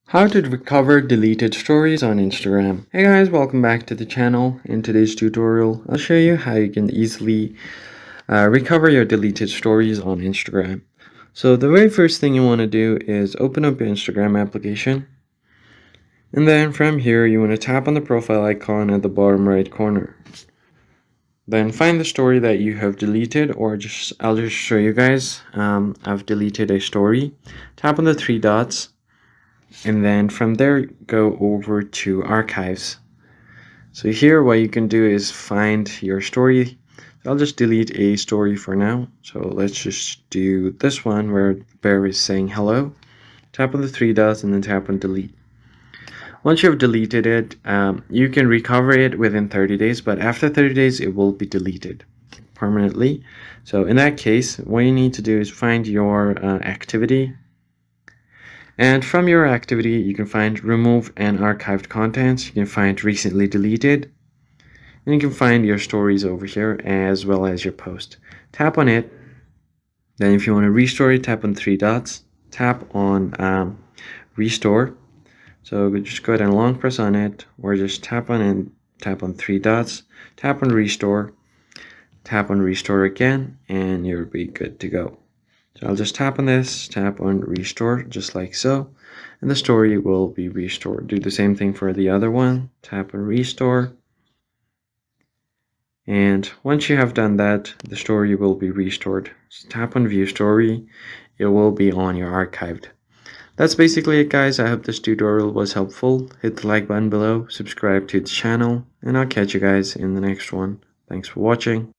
How to recover deleted stories on Instagram. Hey guys, welcome back to the channel. In today's tutorial, I'll show you how you can easily recover your deleted stories on Instagram. So the very first thing you want to do is open up your Instagram application. And then from here, you want to tap on the profile icon at the bottom right corner. Then find the story that you have deleted, or I'll just show you guys. I've deleted a story. Tap on the three dots. And then from there, go over to archives. So here what you can do is find your story. I'll just delete a story for now. So let's just do this one where Bear is saying hello. Tap on the three dots and then tap on delete. Once you've deleted it, you can recover it within 30 days, but after 30 days, it will be deleted permanently. So in that case, what you need to do is find your activity. And from your activity, you can find remove and archived contents. You can find recently deleted. And you can find your stories over here as well as your post. Tap on it. Then if you want to restore it, tap on three dots. Tap on restore. So just go ahead and long press on it, or just tap on and tap on three dots. Tap on restore. Tap on restore again, and you'll be good to go. So I'll just tap on this, tap on restore, just like so, and the story will be restored. Do the same thing for the other one, tap on restore. And once you have done that, the story will be restored. So tap on view story, it will be on your archived. That's basically it, guys. I hope this tutorial was helpful. Hit the like button below, subscribe to the channel, and I'll catch you guys in the next one. Thanks for watching.